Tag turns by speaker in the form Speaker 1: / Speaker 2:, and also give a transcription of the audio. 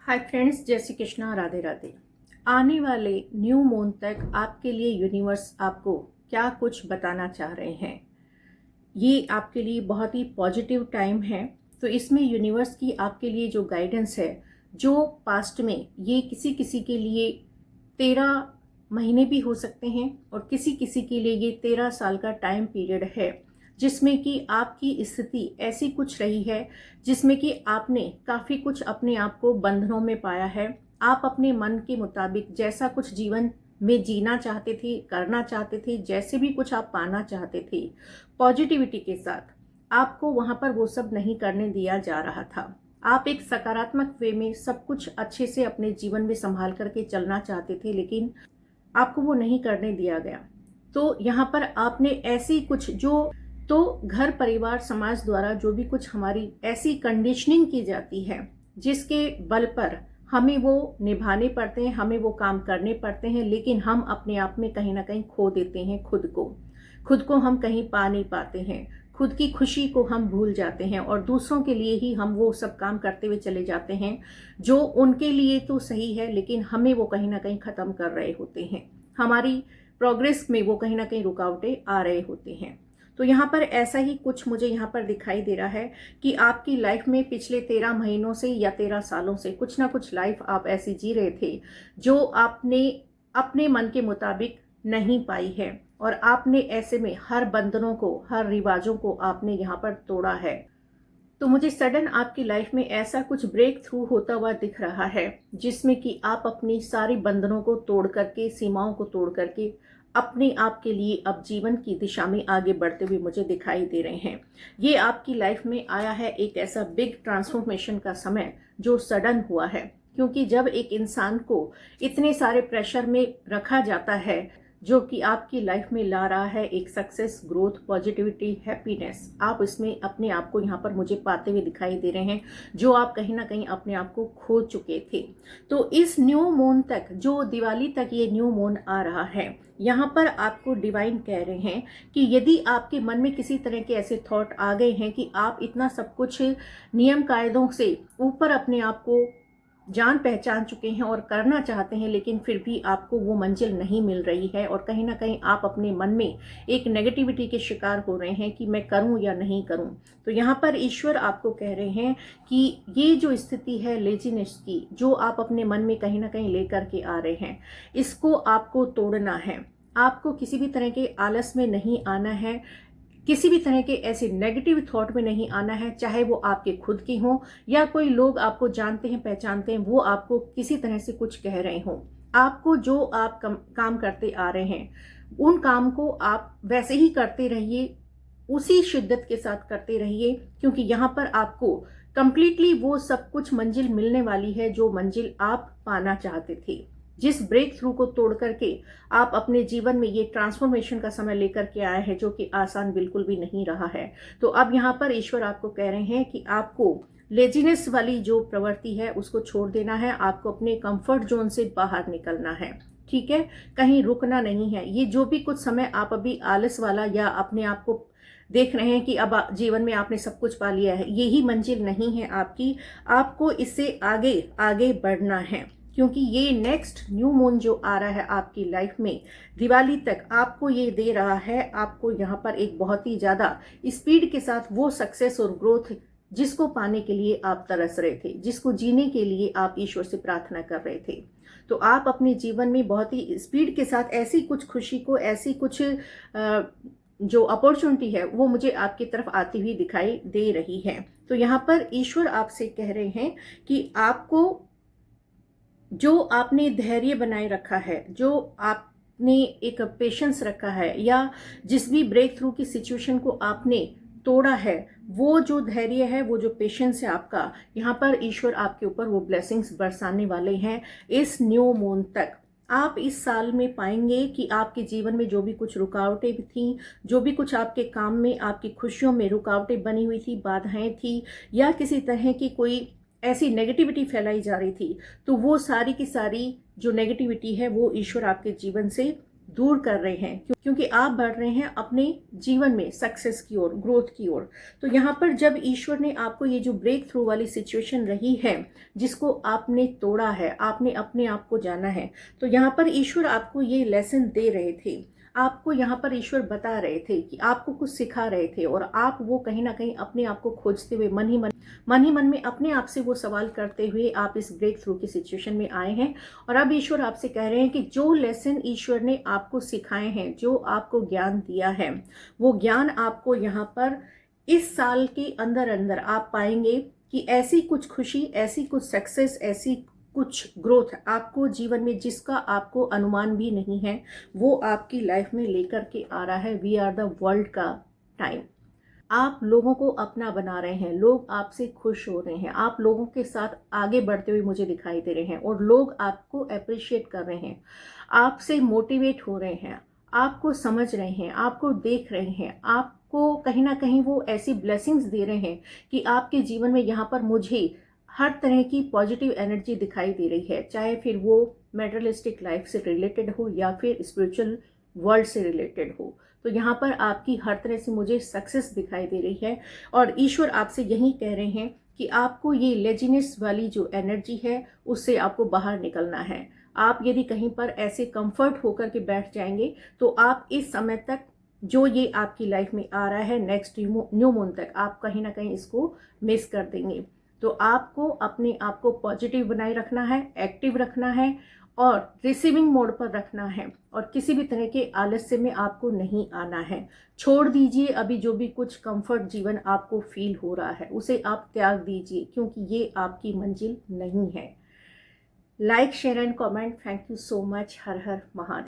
Speaker 1: Hi friends, जय श्री कृष्णा, राधे राधे। आने वाले न्यू मून तक आपके लिए यूनिवर्स आपको क्या कुछ बताना चाह रहे हैं। ये आपके लिए बहुत ही पॉजिटिव टाइम है। तो इसमें यूनिवर्स की आपके लिए जो गाइडेंस है, जो पास्ट में ये किसी किसी के लिए 13 महीने भी हो सकते हैं और किसी किसी के लिए ये 13 साल का टाइम पीरियड है, जिसमें कि आपकी स्थिति ऐसी कुछ रही है जिसमें कि आपने काफ़ी कुछ अपने आप को बंधनों में पाया है। आप अपने मन के मुताबिक जैसा कुछ जीवन में जीना चाहते थे, करना चाहते थे, जैसे भी कुछ आप पाना चाहते थे, पॉजिटिविटी के साथ आपको वहाँ पर वो सब नहीं करने दिया जा रहा था। आप एक सकारात्मक वे में सब कुछ अच्छे से अपने जीवन में संभाल करके चलना चाहते थे, लेकिन आपको वो नहीं करने दिया गया। तो यहाँ पर आपने ऐसी कुछ जो तो घर परिवार समाज द्वारा जो भी कुछ हमारी ऐसी कंडीशनिंग की जाती है जिसके बल पर हमें वो निभाने पड़ते हैं, हमें वो काम करने पड़ते हैं, लेकिन हम अपने आप में कहीं ना कहीं खो देते हैं। खुद को हम कहीं पा नहीं पाते हैं, खुद की खुशी को हम भूल जाते हैं और दूसरों के लिए ही हम वो सब काम करते हुए चले जाते हैं जो उनके लिए तो सही है, लेकिन हमें वो कहीं ना कहीं ख़त्म कर रहे होते हैं। हमारी प्रोग्रेस में वो कहीं ना कहीं रुकावटें आ रहे होते हैं। तो यहाँ पर ऐसा ही कुछ मुझे यहाँ पर दिखाई दे रहा है कि आपकी लाइफ में पिछले 13 महीनों से या 13 सालों से कुछ ना कुछ लाइफ आप ऐसी जी रहे थे जो आपने अपने मन के मुताबिक नहीं पाई है, और आपने ऐसे में हर बंधनों को, हर रिवाजों को आपने यहाँ पर तोड़ा है। तो मुझे सडन आपकी लाइफ में ऐसा कुछ ब्रेक थ्रू होता हुआ दिख रहा है जिसमें कि आप अपनी सारी बंधनों को तोड़ करके, सीमाओं को तोड़ करके अपने आप के लिए अब जीवन की दिशा में आगे बढ़ते हुए मुझे दिखाई दे रहे हैं। ये आपकी लाइफ में आया है एक ऐसा बिग ट्रांसफॉर्मेशन का समय जो सडन हुआ है, क्योंकि जब एक इंसान को इतने सारे प्रेशर में रखा जाता है जो कि आपकी लाइफ में ला रहा है एक सक्सेस, ग्रोथ, पॉजिटिविटी, हैप्पीनेस, आप इसमें अपने आप को यहाँ पर मुझे पाते हुए दिखाई दे रहे हैं जो आप कहीं ना कहीं अपने आप को खो चुके थे। तो इस न्यू मून तक, जो दिवाली तक ये न्यू मून आ रहा है, यहाँ पर आपको डिवाइन कह रहे हैं कि यदि आपके मन में किसी तरह के ऐसे थॉट आ गए हैं कि आप इतना सब कुछ नियम कायदों से ऊपर अपने आप को जान पहचान चुके हैं और करना चाहते हैं, लेकिन फिर भी आपको वो मंजिल नहीं मिल रही है और कहीं ना कहीं आप अपने मन में एक नेगेटिविटी के शिकार हो रहे हैं कि मैं करूं या नहीं करूं, तो यहाँ पर ईश्वर आपको कह रहे हैं कि ये जो स्थिति है लेजीनेस की, जो आप अपने मन में कहीं ना कहीं लेकर के आ रहे हैं, इसको आपको तोड़ना है। आपको किसी भी तरह के आलस में नहीं आना है, किसी भी तरह के ऐसे नेगेटिव थॉट में नहीं आना है, चाहे वो आपके खुद के हों या कोई लोग आपको जानते हैं, पहचानते हैं, वो आपको किसी तरह से कुछ कह रहे हों। आपको जो आप काम करते आ रहे हैं उन काम को आप वैसे ही करते रहिए, उसी शिद्दत के साथ करते रहिए, क्योंकि यहाँ पर आपको कंप्लीटली वो सब कुछ मंजिल मिलने वाली है जो मंजिल आप पाना चाहते थे। जिस ब्रेक थ्रू को तोड़ करके आप अपने जीवन में ये ट्रांसफॉर्मेशन का समय लेकर के आए हैं, जो कि आसान बिल्कुल भी नहीं रहा है। तो अब यहाँ पर ईश्वर आपको कह रहे हैं कि आपको लेजीनेस वाली जो प्रवृत्ति है उसको छोड़ देना है, आपको अपने कंफर्ट जोन से बाहर निकलना है, ठीक है, कहीं रुकना नहीं है। ये जो भी कुछ समय आप अभी आलस वाला या अपने आप को देख रहे हैं कि अब जीवन में आपने सब कुछ पा लिया है, यही मंजिल नहीं है आपकी। आपको इससे आगे आगे बढ़ना है, क्योंकि ये नेक्स्ट न्यू मून जो आ रहा है आपकी लाइफ में दिवाली तक, आपको ये दे रहा है, आपको यहाँ पर एक बहुत ही ज़्यादा स्पीड के साथ वो सक्सेस और ग्रोथ जिसको पाने के लिए आप तरस रहे थे, जिसको जीने के लिए आप ईश्वर से प्रार्थना कर रहे थे। तो आप अपने जीवन में बहुत ही स्पीड के साथ ऐसी कुछ खुशी को, ऐसी कुछ जो अपॉर्चुनिटी है वो मुझे आपकी तरफ आती हुई दिखाई दे रही है। तो यहाँ पर ईश्वर आपसे कह रहे हैं कि आपको जो आपने धैर्य बनाए रखा है, जो आपने एक पेशेंस रखा है, या जिस भी ब्रेक थ्रू की सिचुएशन को आपने तोड़ा है, वो जो धैर्य है, वो जो पेशेंस है आपका, यहाँ पर ईश्वर आपके ऊपर वो ब्लेसिंग्स बरसाने वाले हैं इस न्यू मून तक। आप इस साल में पाएंगे कि आपके जीवन में जो भी कुछ रुकावटें थी, जो भी कुछ आपके काम में, आपकी खुशियों में रुकावटें बनी हुई थी, बाधाएं थी, या किसी तरह की कोई ऐसी नेगेटिविटी फैलाई जा रही थी, तो वो सारी की सारी जो नेगेटिविटी है वो ईश्वर आपके जीवन से दूर कर रहे हैं, क्योंकि आप बढ़ रहे हैं अपने जीवन में सक्सेस की ओर, ग्रोथ की ओर। तो यहाँ पर जब ईश्वर ने आपको ये जो ब्रेक थ्रू वाली सिचुएशन रही है, जिसको आपने तोड़ा है, आपने अपने आप को जाना है, तो यहाँ पर ईश्वर आपको ये लेसन दे रहे थे, आपको यहाँ पर ईश्वर बता रहे थे कि आपको कुछ सिखा रहे थे, और आप वो कहीं ना कहीं अपने आप को खोजते हुए मन ही मन में अपने आप से वो सवाल करते हुए आप इस ब्रेक थ्रू की सिचुएशन में आए हैं। और अब ईश्वर आपसे कह रहे हैं कि जो लेसन ईश्वर ने आपको सिखाए हैं, जो आपको ज्ञान दिया है, वो ज्ञान आपको यहाँ पर इस साल के अंदर अंदर आप पाएंगे कि ऐसी कुछ खुशी, ऐसी कुछ सक्सेस, ऐसी कुछ ग्रोथ आपको जीवन में जिसका आपको अनुमान भी नहीं है, वो आपकी लाइफ में लेकर के आ रहा है। वी आर द वर्ल्ड का टाइम। आप लोगों को अपना बना रहे हैं, लोग आपसे खुश हो रहे हैं, आप लोगों के साथ आगे बढ़ते हुए मुझे दिखाई दे रहे हैं, और लोग आपको अप्रिशिएट कर रहे हैं, आपसे मोटिवेट हो रहे हैं, आपको समझ रहे हैं, आपको देख रहे हैं, आपको कहीं ना कहीं वो ऐसी ब्लेसिंग्स दे रहे हैं कि आपके जीवन में यहाँ पर मुझे हर तरह की पॉजिटिव एनर्जी दिखाई दे रही है, चाहे फिर वो मेटेरियलिस्टिक लाइफ से रिलेटेड हो या फिर स्पिरिचुअल वर्ल्ड से रिलेटेड हो। तो यहाँ पर आपकी हर तरह से मुझे सक्सेस दिखाई दे रही है, और ईश्वर आपसे यही कह रहे हैं कि आपको ये लेजीनेस वाली जो एनर्जी है उससे आपको बाहर निकलना है। आप यदि कहीं पर ऐसे कंफर्ट होकर के बैठ जाएंगे तो आप इस समय तक जो ये आपकी लाइफ में आ रहा है नेक्स्ट न्यू मून तक, आप कहीं ना कहीं इसको मिस कर देंगे। तो आपको अपने आप को पॉजिटिव बनाए रखना है, एक्टिव रखना है, और रिसीविंग मोड पर रखना है, और किसी भी तरह के आलस्य में आपको नहीं आना है। छोड़ दीजिए अभी जो भी कुछ कंफर्ट जीवन आपको फील हो रहा है, उसे आप त्याग दीजिए, क्योंकि ये आपकी मंजिल नहीं है। Like, share and comment. Thank you so much. Her her Mahadev.